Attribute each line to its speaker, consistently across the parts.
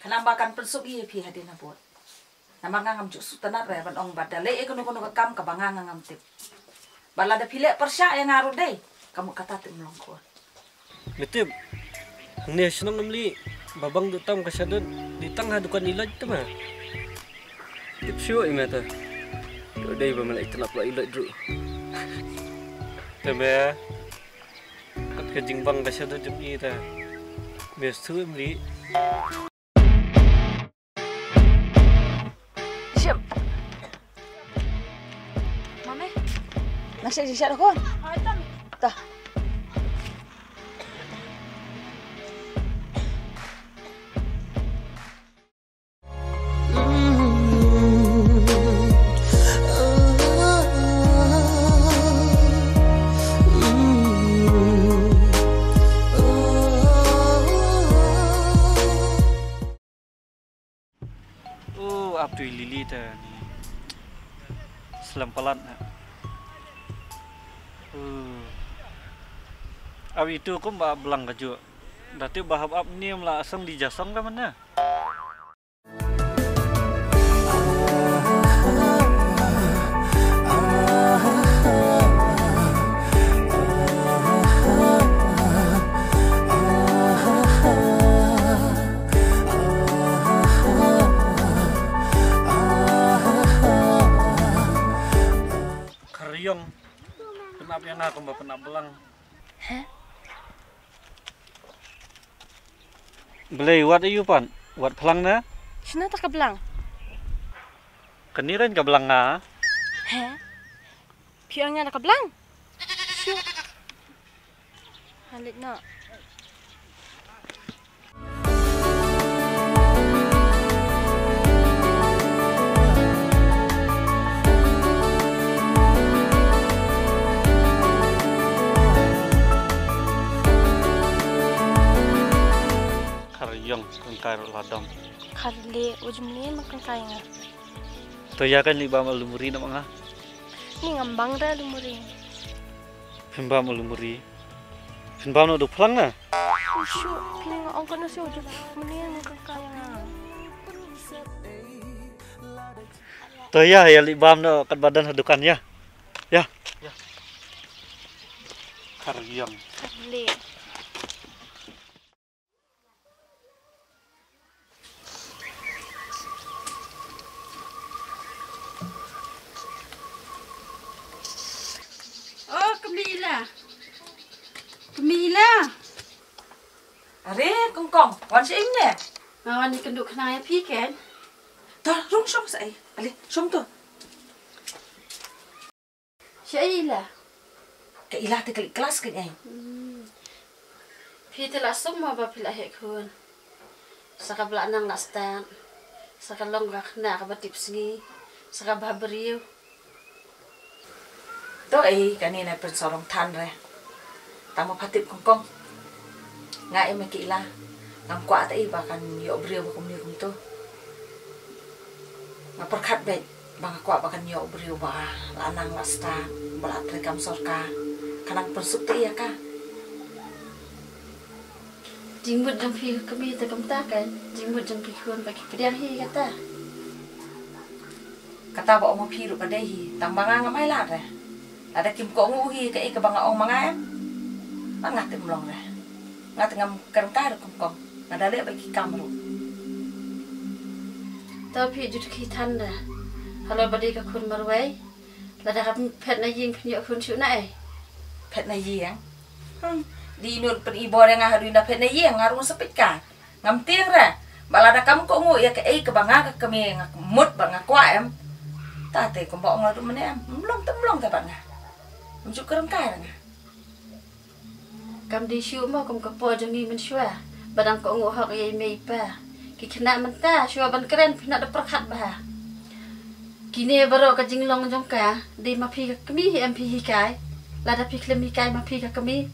Speaker 1: Kanambakan pensuk iya pi hadin abot. Namangangam juk sutanat re ban ong badale e kuno kam kabangangam tip. Balada pile persya yang ngaruh deh. Kamu kata tim melongkot.
Speaker 2: Betul. Hang ne senang namli babang dutam kasadon ditang hadukan ilaj tu mah. Tip syo imata. Do dai ba malai tenap la ilaj dru. Tebe. Kat kejingbang kasadon jum i ta. Bestu mli.
Speaker 1: Siap. Mame. Nasi di sana kon. Tah.
Speaker 2: Abdul Lili ta ni selampalan abi itu ko ba belang kaju dati bahab ab ni mla asang di jasang ka mana Karyong kenapa yang aku mbak pernah belang
Speaker 3: hah
Speaker 2: belai wat ayu pan wat pelang na
Speaker 3: sina tak kebelang
Speaker 2: keniran ka belang nga
Speaker 3: hah piangnya nak kebelang syuk halit nak
Speaker 2: Karyong kengkar ladam
Speaker 3: Karle ujumnya makan kaya
Speaker 2: to ya kan liba malumuri na mga
Speaker 3: ni ngambang dah lumuri
Speaker 2: pimba malumuri pimba no do pelang na
Speaker 3: syuk pilih ngong kana si ujum menian makan kaya
Speaker 2: to ya libam no kat badan hadukan ya Karyong
Speaker 3: Karle
Speaker 4: Camila.
Speaker 1: Are kongkong, wan si im ne.
Speaker 4: Wan ni kenduk kena pi kan.
Speaker 1: Dah rong som sai. Ali, som tu.
Speaker 4: Syaila.
Speaker 1: Ke ilah te klik kelas ke nyai.
Speaker 4: Pi te langsung ma ba pila hek kun. Saka bla nang lastan. Saka long ga kena ka batip singi. Saka ba beriu.
Speaker 1: To kanina pensorong tan re. Tamo patip kongkong. Nga eme ke ilah. Ngam kwa ta bahkan yo beriu ba kumni kum tu. Ngaperkat bet bang kwa bahkan yo beriu ba lanang lastan. Bala rekam sorka. Kanang persuk te iya ka.
Speaker 4: Jingbut jang pi kami te kam ta kan. Jingbut jang pi kun bagi pedian hi kata.
Speaker 1: Kata ba omo piru padehi. Tambanga ngamai la re. Ada kim ko nguhi ke ika banga ong mga em. Ngat mlong re. Ngat ngam kerengkar kongkong. Nadale bagi kamru.
Speaker 4: Tapi jut ki tanda. Halo badi ka kun marwai. Lada ka pet na ying pinyo kun chu na
Speaker 1: Pet na yeng. Di nur pen ibo yang ngaharu na pet na yeng ngaru sepit ka. Ngam tiang re. Balada kam ko ngu ya ke ika banga ka kami mut banga kwa em. Tate ko mbok ngaru mene em. Mlong ta banga. Mjuk kerengkar nga.
Speaker 4: Kam di syu mo kam kapo jangi men syua. Badang ko ngu hak ye mei pa. Ki kena menta syua ban keren pina da perkhat ba. Kini baro ka jinglong jongka di ma phi kami em phi hikai. Lada phi klemi kai ma phi ka kami.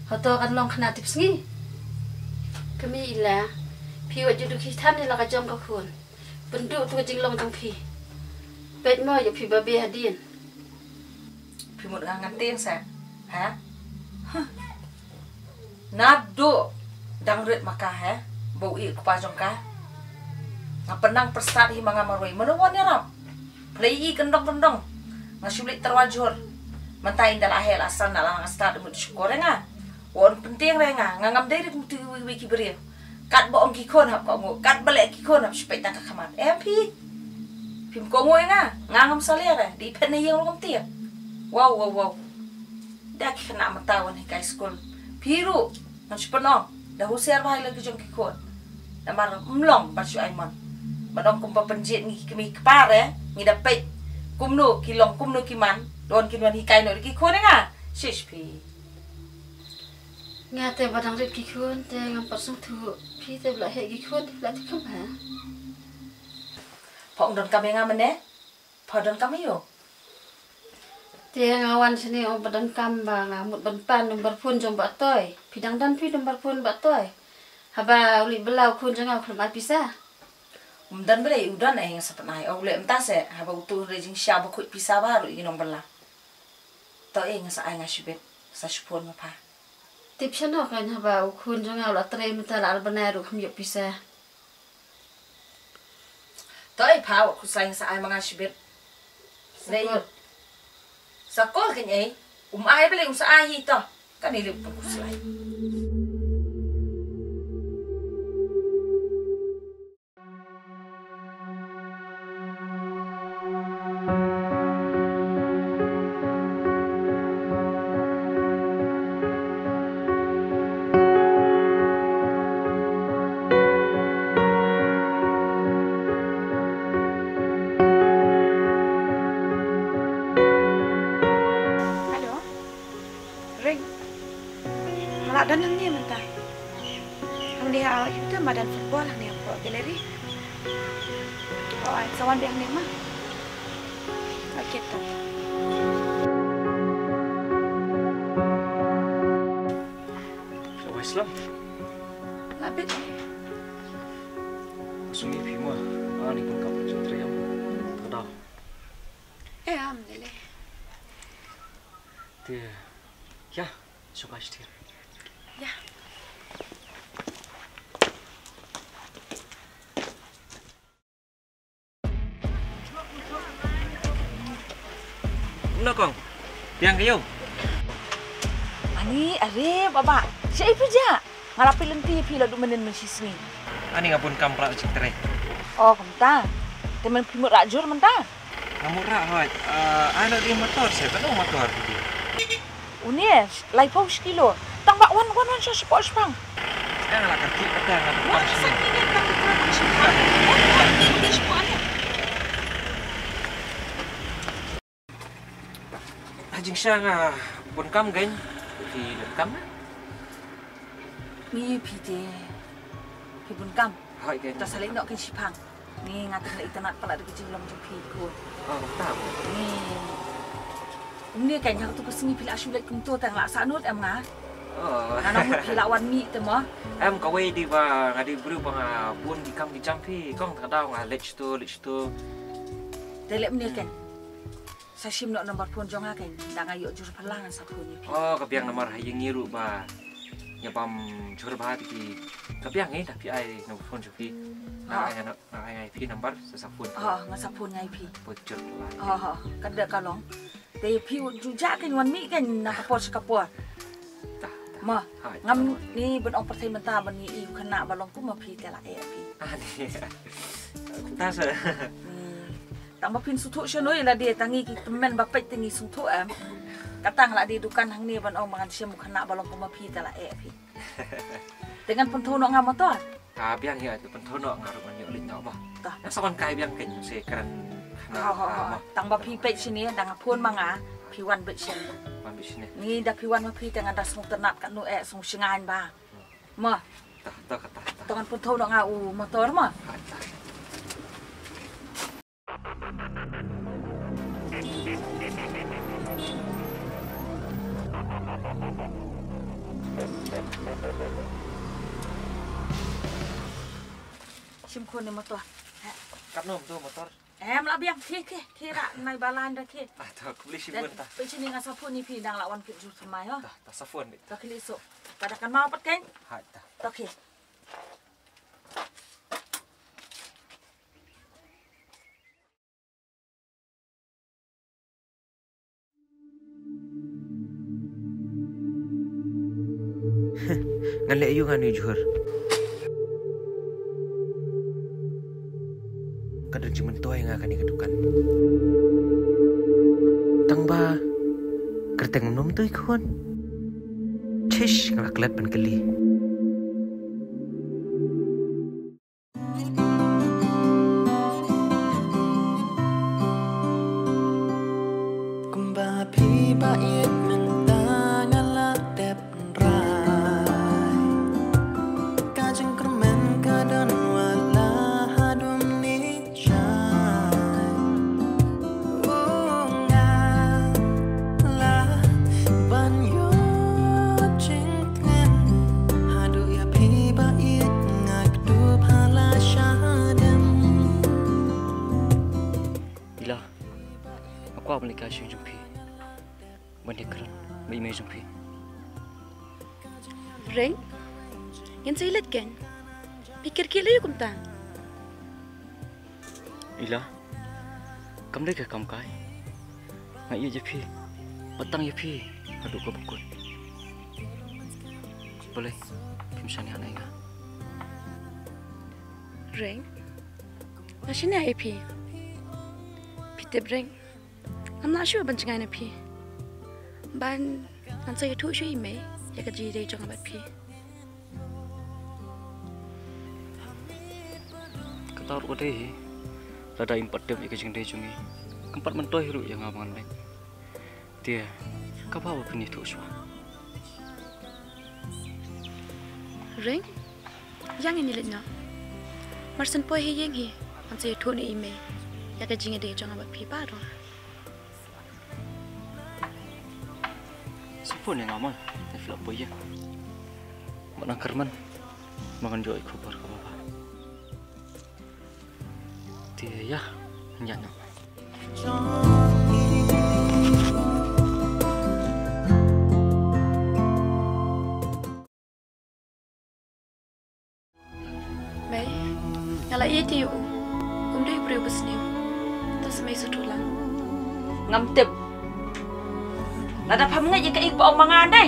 Speaker 4: Hoto kan long kena tips ngi. Kami ila phi wa judu ki than ni la ka jong ka kun. Bendu tu jinglong jong phi. Bet mo ya phi ba be hadin.
Speaker 1: Phi một ngang tiang sa. Ha? Nado dang ret maka ha. Bau i kupa jong ka. Ngapenang persat hi mga marway. Menawan ya ram. Play kendong-kendong. Ngasulit terwajur. Mentain dal ahel asal na lang start mo syukur nga. Won penting nga ngam dari mutu wiki beri. Kat boong kikon hap ko ngo. Kat balik kikon hap supaya tang kakaman. MP. Pim ko ngo nga ngam salera di pen yang ngam tia. Wow. Dak kena matawan hi kai school. Piru nang sepenong. Dah usiar bahai lagi jong kikon. Namar mlong pasyu aiman. Madong kumpa penjit ni kami kepare ni dapat kumno kilong kumno kiman don kinwan hikai no ki khone nga shishpi
Speaker 4: Nga te badang rit ki khun te ngam pasung thu phi te bla he ki khun bla ti kham ha.
Speaker 1: Phong don kami nga mene. Pho don kami yo.
Speaker 4: Te ngawan sini o badang kam ba nga mut ban pan nomor phun jong ba toy. Pidang dan phi nomor phun ba toy. Haba uli belau khun jang kham ai pisa.
Speaker 1: Dan beli udan yang sepenai. Oh le entah se haba utu rejing siapa kuit pisah baru inong bela. To nga sa ay nga shibet sa shupon mo pa.
Speaker 4: Tip siya no kan haba khun jang la tre mita la banaru kham yo pisa.
Speaker 1: To pa ko sa ay mga shibet. Sakol. Sakol kanya ay beli sa ay ito. Kanilip ko kusay.
Speaker 3: Dan lang niya manta. Ang diha itu madan football ang niya po galeri. Oh, ay sawan biang niya ma. Okay to.
Speaker 2: Wes lang.
Speaker 3: Labit.
Speaker 2: Sungi pi mo. Ani pun kapal centriam. Kada.
Speaker 3: Nile.
Speaker 2: Te. Ya, suka istir.
Speaker 3: Ya.
Speaker 2: Ulah kong. Tiang kayo.
Speaker 1: Ani are baba. Siapa ja? Ngarapi lenti pi ladu menen mensisni.
Speaker 2: Ani ngapun kam prak centre.
Speaker 1: Oh, kamta. Temen primut rajur menta.
Speaker 2: Ngamura hot. Ano di motor saya kan motor dia.
Speaker 1: Unis, lai pau kilo. Tang bak wan siya sport spang.
Speaker 2: Sekarang lah kaki petang kan. Hajing siya nga pun kam gain. Di kam.
Speaker 1: Ni pite. Pibun kam.
Speaker 2: Hai gain.
Speaker 1: Ta saling nok kin sipang. Ni ngatin la itanat pala de kecil lam jumpi ko.
Speaker 2: Oh, tahu.
Speaker 1: Ni kan yang tu kesini pila asyulat kum tu tang la sanut am nga.
Speaker 2: Oh.
Speaker 1: Anak mut pila wan mi te mo.
Speaker 2: Em kawai di ba ngadi buru bang bun di kam di jampi kong kadang lech tu.
Speaker 1: Delek ni kan. Sa sim nok nomor phone jonga kan. Dang ayo jur palangan sa phone ni.
Speaker 2: Oh, kabiang nomor hayang ngiru ba. Nyabam jur ba di kabiang ni tapi ai nomor phone jupi. Nak ai pi nomor sa phone.
Speaker 1: Oh, ngasa phone ngai pi.
Speaker 2: Bocor lah.
Speaker 1: Oh, kada kalong. Te pi juja kan wan mi kan nak kapor. Ma, ngam ni ben ong pertai menta ben ni iu kena balong ku ma pi tela e pi.
Speaker 2: Ani. Ta sa.
Speaker 1: Tak ma pin sutu shenoi la dia tangi ki temen bapet tangi sutu am. Katang la di dukan hang ni ben ong mangan sia mu kena balong ku ma pi tela e pi. Dengan pentono ngam motor.
Speaker 2: Biang ya tu pentono ngaruh nyok lin nyok ba. Yang sawan kai biang ken se keren.
Speaker 1: Tang ba pi pet sini dang pun manga pi wan bet sini. Ni dah piwan ma pi dengan das mung tenat kat nu sung singan ba. Ma.
Speaker 2: Tak.
Speaker 1: Tangan pun tahu nak ngau motor ma. Sim kon ni motor.
Speaker 2: Kat nom tu motor.
Speaker 1: Em lah biang ke rak nai balan dah ke.
Speaker 2: Tak beli simun ta.
Speaker 1: Pe sini ngan sapun ni pi dang lawan ke jur semai ha.
Speaker 2: Tak safun ni.
Speaker 1: Tak kili esok. Padakan mau pat kan?
Speaker 2: Ha ta.
Speaker 1: Okey.
Speaker 5: ngan le ayu ngan ni juhur kadang cuma toy nga kan ikadukan tang ba kerteng nom tu ikon cish ngalaklat pan kali
Speaker 6: Aku menikah dengan Jumpi. Banyak kerana mai Jumpi.
Speaker 3: Ring? Yan sa ilat ken? Pikir kila yung kumta.
Speaker 6: Ila, kamu dah kam kai. Ngai iya Jumpi, petang Jumpi, aduk kau bukut. Boleh, kimsani anai nga.
Speaker 3: Ring? Masih ni IP. Pitip ring. I'm not sure about China P. Ban, I'm saying you should me. Ya kerja dia jangan buat P.
Speaker 6: Kata orang deh, rada impat dia kerja dia cungi. Keempat mentoy hiru yang ngabangan lain. Dia, kau bawa punya tu semua.
Speaker 3: Ring? Yang ini lihatnya. Marsen poi yang hi. I'm saying tu ni email. Ya kerja dia jangan buat P baru.
Speaker 6: Siapa yang ngamal? Saya filap boy ya. Mana kerman? Makan joy kabar ke bapa. Dia ya, nyana.
Speaker 3: Baik, kalau ia dia, dia beri besniu. Tas mai setulang.
Speaker 1: Ngam tip. Nada pam ngai ka ik pa mangan dai.